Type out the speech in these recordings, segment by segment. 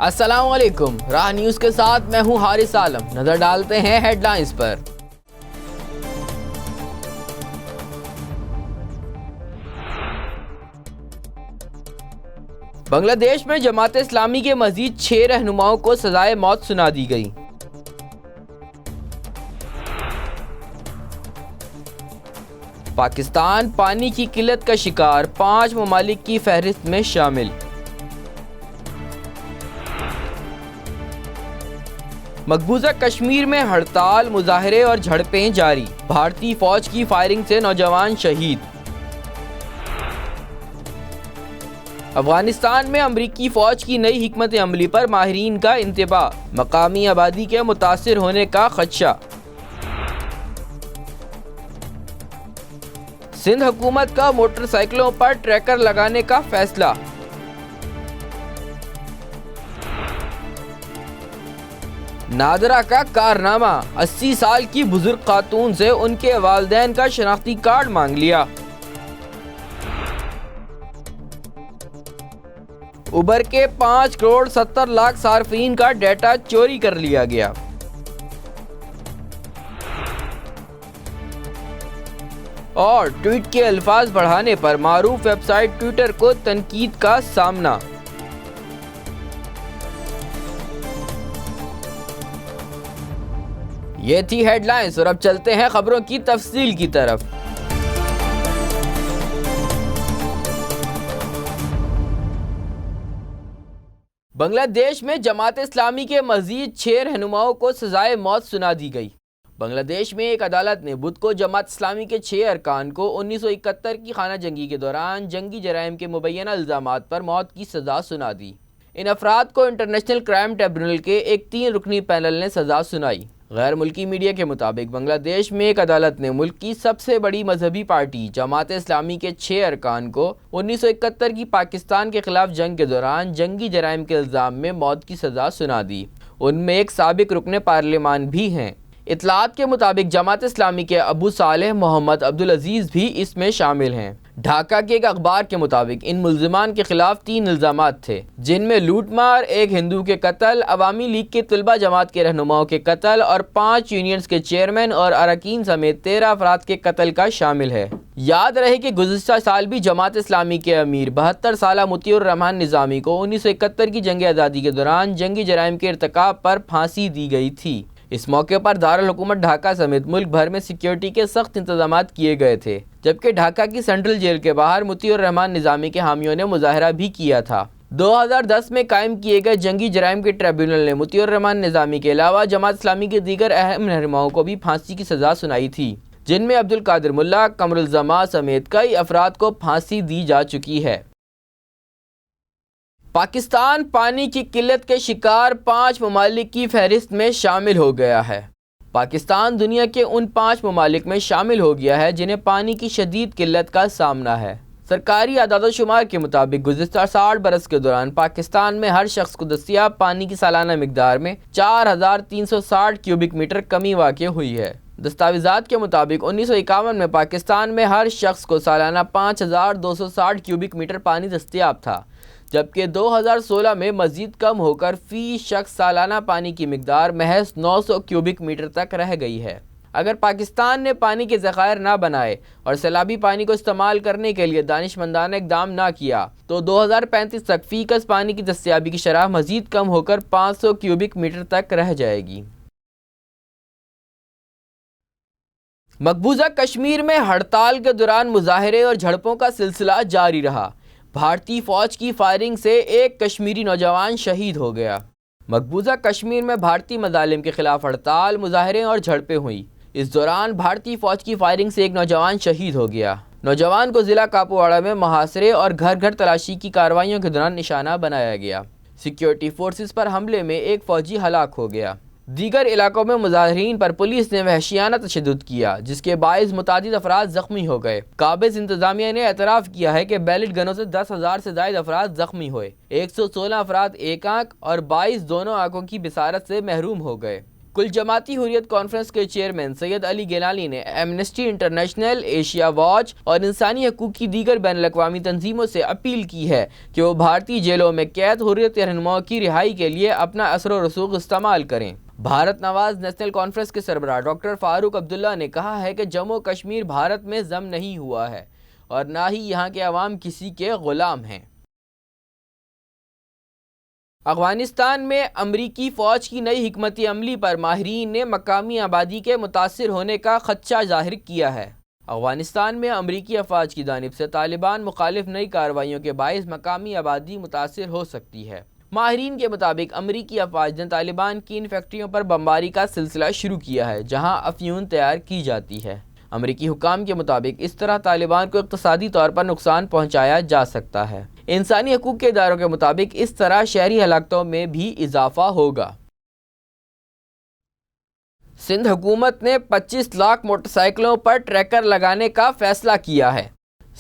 السلام علیکم، راہ نیوز کے ساتھ میں ہوں حارث عالم۔ نظر ڈالتے ہیں ہیڈ لائنز پر۔ بنگلہ دیش میں جماعت اسلامی کے مزید 6 رہنماؤں کو سزائے موت سنا دی گئی۔ پاکستان پانی کی قلت کا شکار، 5 ممالک کی فہرست میں شامل۔ مقبوضہ کشمیر میں ہڑتال، مظاہرے اور جھڑپیں جاری، بھارتی فوج کی فائرنگ سے نوجوان شہید۔ افغانستان میں امریکی فوج کی نئی حکمت عملی پر ماہرین کا انتباہ، مقامی آبادی کے متاثر ہونے کا خدشہ۔ سندھ حکومت کا موٹر سائیکلوں پر ٹریکر لگانے کا فیصلہ۔ نادرا کا کارنامہ، 80 سال کی بزرگ خاتون سے ان کے والدین کا شناختی کارڈ مانگ لیا۔ اوبر کے 5 کروڑ 70 لاکھ صارفین کا ڈیٹا چوری کر لیا گیا۔ اور ٹویٹ کے الفاظ بڑھانے پر معروف ویب سائٹ ٹویٹر کو تنقید کا سامنا۔ یہ تھی ہیڈ لائنز اور اب چلتے ہیں خبروں کی تفصیل کی طرف۔ بنگلہ دیش میں جماعت اسلامی کے مزید 6 رہنماؤں کو سزائے موت سنا دی گئی۔ بنگلہ دیش میں ایک عدالت نے بدھ کو جماعت اسلامی کے 6 ارکان کو 1971 کی خانہ جنگی کے دوران جنگی جرائم کے مبینہ الزامات پر موت کی سزا سنا دی۔ ان افراد کو انٹرنیشنل کرائم ٹریبونل کے ایک 3 رکنی پینل نے سزا سنائی۔ غیر ملکی میڈیا کے مطابق بنگلہ دیش میں ایک عدالت نے ملک کی سب سے بڑی مذہبی پارٹی جماعت اسلامی کے 6 ارکان کو 1971 کی پاکستان کے خلاف جنگ کے دوران جنگی جرائم کے الزام میں موت کی سزا سنا دی۔ ان میں ایک سابق رکن پارلیمان بھی ہیں۔ اطلاعات کے مطابق جماعت اسلامی کے ابو صالح محمد عبدالعزیز بھی اس میں شامل ہیں۔ ڈھاکہ کے ایک اخبار کے مطابق ان ملزمان کے خلاف 3 الزامات تھے، جن میں لوٹ مار، ایک ہندو کے قتل، عوامی لیگ کے طلبہ جماعت کے رہنماؤں کے قتل اور 5 یونینز کے چیئرمین اور اراکین سمیت 13 افراد کے قتل کا شامل ہے۔ یاد رہے کہ گزشتہ سال بھی جماعت اسلامی کے امیر 72 سالہ مطیع الرحمان نظامی کو 1971 کی جنگ آزادی کے دوران جنگی جرائم کے ارتکاب پر پھانسی دی گئی تھی۔ اس موقع پر دارالحکومت ڈھاکہ سمیت ملک بھر میں سیکیورٹی کے سخت انتظامات کیے گئے تھے، جبکہ ڈھاکہ کی سینٹرل جیل کے باہر مطیع الرحمان نظامی کے حامیوں نے مظاہرہ بھی کیا تھا۔ 2010 میں قائم کیے گئے جنگی جرائم کے ٹریبونل نے مطیع الرحمان نظامی کے علاوہ جماعت اسلامی کے دیگر اہم رہنماؤں کو بھی پھانسی کی سزا سنائی تھی، جن میں عبدالقادر ملا، قمر الزما سمیت کئی افراد کو پھانسی دی جا چکی ہے۔ پاکستان پانی کی قلت کے شکار 5 ممالک کی فہرست میں شامل ہو گیا ہے۔ پاکستان دنیا کے ان 5 ممالک میں شامل ہو گیا ہے جنہیں پانی کی شدید قلت کا سامنا ہے۔ سرکاری اعداد و شمار کے مطابق گزشتہ 60 برس کے دوران پاکستان میں ہر شخص کو دستیاب پانی کی سالانہ مقدار میں 4360 کیوبک میٹر کمی واقع ہوئی ہے۔ دستاویزات کے مطابق 1951 میں پاکستان میں ہر شخص کو سالانہ 5260 کیوبک میٹر پانی دستیاب تھا، جبکہ 2016 میں مزید کم ہو کر فی شخص سالانہ پانی کی مقدار محض 900 کیوبک میٹر تک رہ گئی ہے۔ اگر پاکستان نے پانی کے ذخائر نہ بنائے اور سیلابی پانی کو استعمال کرنے کے لیے دانشمندانہ اقدام نہ کیا تو 2035 تک فی کس پانی کی دستیابی کی شرح مزید کم ہو کر 500 کیوبک میٹر تک رہ جائے گی۔ مقبوضہ کشمیر میں ہڑتال کے دوران مظاہرے اور جھڑپوں کا سلسلہ جاری رہا۔ بھارتی فوج کی فائرنگ سے ایک کشمیری نوجوان شہید ہو گیا۔ مقبوضہ کشمیر میں بھارتی مظالم کے خلاف ہڑتال، مظاہرے اور جھڑپیں ہوئیں۔ اس دوران بھارتی فوج کی فائرنگ سے ایک نوجوان شہید ہو گیا۔ نوجوان کو ضلع کاپواڑہ میں محاصرے اور گھر گھر تلاشی کی کارروائیوں کے دوران نشانہ بنایا گیا۔ سیکیورٹی فورسز پر حملے میں ایک فوجی ہلاک ہو گیا۔ دیگر علاقوں میں مظاہرین پر پولیس نے وحشیانہ تشدد کیا، جس کے باعث متعدد افراد زخمی ہو گئے۔ قابض انتظامیہ نے اعتراف کیا ہے کہ بیلٹ گنوں سے 10,000 سے زائد افراد زخمی ہوئے، 116 افراد ایک آنکھ اور 22 دونوں آنکھوں کی بصارت سے محروم ہو گئے۔ کل جماعتی حریت کانفرنس کے چیئرمین سید علی گیلانی نے ایمنسٹی انٹرنیشنل، ایشیا واچ اور انسانی حقوق کی دیگر بین الاقوامی تنظیموں سے اپیل کی ہے کہ وہ بھارتی جیلوں میں قید حریت رہنماؤں کی رہائی کے لیے اپنا اثر و رسوخ استعمال کریں۔ بھارت نواز نیشنل کانفرنس کے سربراہ ڈاکٹر فاروق عبداللہ نے کہا ہے کہ جموں کشمیر بھارت میں ضم نہیں ہوا ہے اور نہ ہی یہاں کے عوام کسی کے غلام ہیں۔ افغانستان میں امریکی فوج کی نئی حکمت عملی پر ماہرین نے مقامی آبادی کے متاثر ہونے کا خدشہ ظاہر کیا ہے۔ افغانستان میں امریکی افواج کی جانب سے طالبان مخالف نئی کارروائیوں کے باعث مقامی آبادی متاثر ہو سکتی ہے۔ ماہرین کے مطابق امریکی افواج نے طالبان کی ان فیکٹریوں پر بمباری کا سلسلہ شروع کیا ہے جہاں افیون تیار کی جاتی ہے۔ امریکی حکام کے مطابق اس طرح طالبان کو اقتصادی طور پر نقصان پہنچایا جا سکتا ہے۔ انسانی حقوق کے اداروں کے مطابق اس طرح شہری ہلاکتوں میں بھی اضافہ ہوگا۔ سندھ حکومت نے 25 لاکھ موٹر سائیکلوں پر ٹریکر لگانے کا فیصلہ کیا ہے۔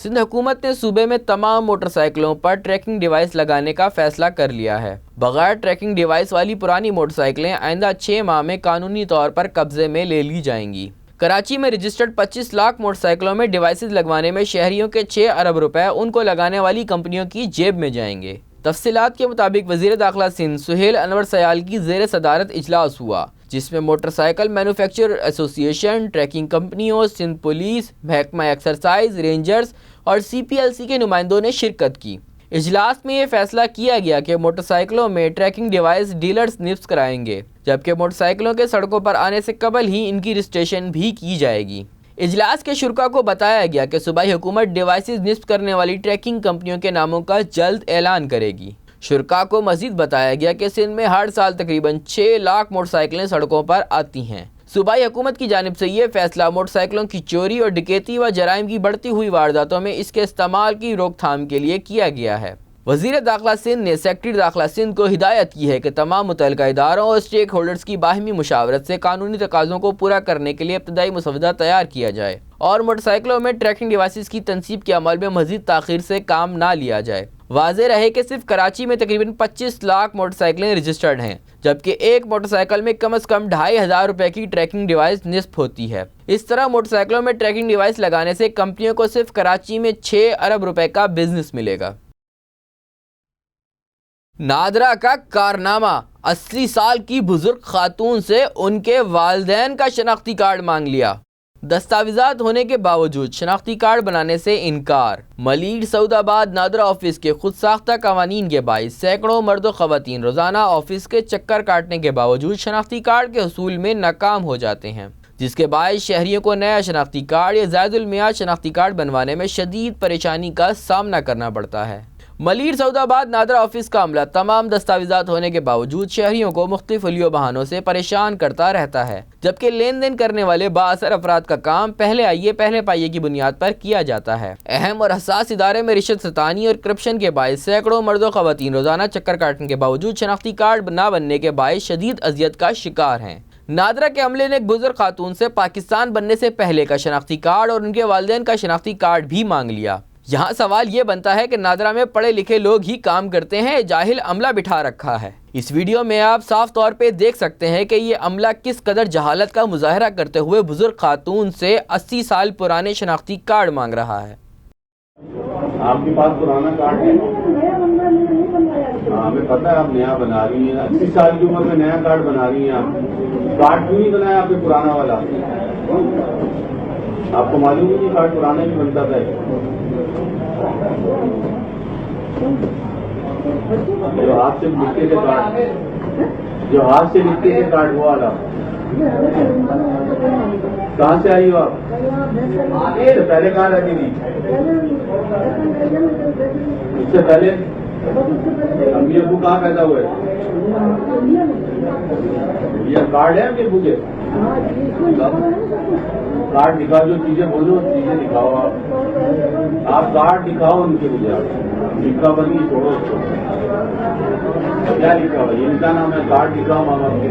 سندھ حکومت نے صوبے میں تمام موٹر سائیکلوں پر ٹریکنگ ڈیوائس لگانے کا فیصلہ کر لیا ہے۔ بغیر ٹریکنگ ڈیوائس والی پرانی موٹر سائیکلیں آئندہ 6 ماہ میں قانونی طور پر قبضے میں لے لی جائیں گی۔ کراچی میں رجسٹرڈ 25 لاکھ موٹر سائیکلوں میں ڈیوائسز لگوانے میں شہریوں کے 6 ارب روپے ان کو لگانے والی کمپنیوں کی جیب میں جائیں گے۔ تفصیلات کے مطابق وزیر داخلہ سندھ سہیل انور سیال کی زیر صدارت اجلاس ہوا جس میں موٹر سائیکل مینوفیکچرر ایسوسی ایشن، ٹریکنگ کمپنیوں، سندھ پولیس، محکمہ ایکسرسائز، رینجرز اور CPLC کے نمائندوں نے شرکت کی۔ اجلاس میں یہ فیصلہ کیا گیا کہ موٹر سائیکلوں میں ٹریکنگ ڈیوائس ڈیلرز نصب کرائیں گے جبکہ موٹر سائیکلوں کے سڑکوں پر آنے سے قبل ہی ان کی رجسٹریشن بھی کی جائے گی۔ اجلاس کے شرکاء کو بتایا گیا کہ صوبائی حکومت ڈیوائسز نصب کرنے والی ٹریکنگ کمپنیوں کے ناموں کا جلد اعلان کرے گی۔ شرکاء کو مزید بتایا گیا کہ سندھ میں ہر سال تقریباً 6 لاکھ موٹر سائیکلیں سڑکوں پر آتی ہیں۔ صوبائی حکومت کی جانب سے یہ فیصلہ موٹر سائیکلوں کی چوری اور ڈکیتی و جرائم کی بڑھتی ہوئی وارداتوں میں اس کے استعمال کی روک تھام کے لیے کیا گیا ہے۔ وزیر داخلہ سندھ نے سیکرٹری داخلہ سندھ کو ہدایت کی ہے کہ تمام متعلقہ اداروں اور اسٹیک ہولڈرز کی باہمی مشاورت سے قانونی تقاضوں کو پورا کرنے کے لیے ابتدائی مسودہ تیار کیا جائے اور موٹر سائیکلوں میں ٹریکنگ ڈیوائسز کی تنصیب کے عمل میں مزید تاخیر سے کام نہ لیا جائے۔ واضح رہے کہ صرف کراچی میں تقریباً 25 لاکھ موٹر سائیکلیں رجسٹرڈ ہیں جبکہ ایک موٹر سائیکل میں کم از کم 2500 روپے کی ٹریکنگ ڈیوائس نصب ہوتی ہے۔ اس طرح موٹر سائیکلوں میں ٹریکنگ ڈیوائس لگانے سے کمپنیوں کو صرف کراچی میں 6 ارب روپے کا بزنس ملے گا۔ نادرا کا کارنامہ، 80 سال کی بزرگ خاتون سے ان کے والدین کا شناختی کارڈ مانگ لیا۔ دستاویزات ہونے کے باوجود شناختی کارڈ بنانے سے انکار۔ ملیڈ سعود آباد نادرا آفس کے خود ساختہ قوانین کے باعث سینکڑوں مرد و خواتین روزانہ آفس کے چکر کاٹنے کے باوجود شناختی کارڈ کے حصول میں ناکام ہو جاتے ہیں جس کے باعث شہریوں کو نیا شناختی کارڈ یا زائد المیعاد شناختی کارڈ بنوانے میں شدید پریشانی کا سامنا کرنا پڑتا ہے۔ ملیڈ سعود آباد نادرا آفس کا عملہ تمام دستاویزات ہونے کے باوجود شہریوں کو مختلف حلیوں بہانوں سے پریشان کرتا رہتا ہے جبکہ لین دین کرنے والے بااثر افراد کا کام پہلے آئیے پہلے پائیے کی بنیاد پر کیا جاتا ہے۔ اہم اور حساس ادارے میں رشوت ستانی اور کرپشن کے باعث سینکڑوں مرد و خواتین روزانہ چکر کاٹنے کے باوجود شناختی کارڈ نہ بننے کے باعث شدید اذیت کا شکار ہیں۔ نادرا کے عملے نے ایک بزرگ خاتون سے پاکستان بننے سے پہلے کا شناختی کارڈ اور ان کے والدین کا شناختی کارڈ بھی مانگ لیا۔ یہاں سوال یہ بنتا ہے کہ نادرا میں پڑھے لکھے لوگ ہی کام کرتے ہیں، جاہل عملہ بٹھا رکھا ہے۔ اس ویڈیو میں آپ صاف طور پہ دیکھ سکتے ہیں کہ یہ عملہ کس قدر جہالت کا مظاہرہ کرتے ہوئے بزرگ خاتون سے 80 سال پرانے شناختی کارڈ مانگ رہا ہے۔ آپ کے پاس پرانا کارڈ ہے؟ ہمیں پتہ ہے آپ نیا بنا رہی ہیں، 80 سال کی عمر میں نیا کارڈ بنا رہی ہیں۔ آپ کارڈ کیوں نہیں بنایا آپ نے پرانا والا؟ آپ کو معلوم ہے کہ کارڈ پرانا ہی بنتا تھا۔ جو ہاتھ سے لکھتے تھے کارڈ، جو ہاتھ سے لکھتے تھے کارڈ وہ والا کہاں سے آئی ہو آپ؟ اس سے پہلے کہاں رہتی تھی؟ اس سے پہلے امی ابو کہاں پیدا ہوئے؟ یہ کارڈ ہے امی ابو کے؟ کارڈ دکھاؤ، جو چیزیں بولو چیزیں دکھاؤ۔ آپ کارڈ دکھاؤ ان کے مجھے، لکھا بنی چھوڑو اس کو۔ کیا لکھا بھائی؟ ان کا نام ہے، کارڈ دکھاؤ ماں باپ کے۔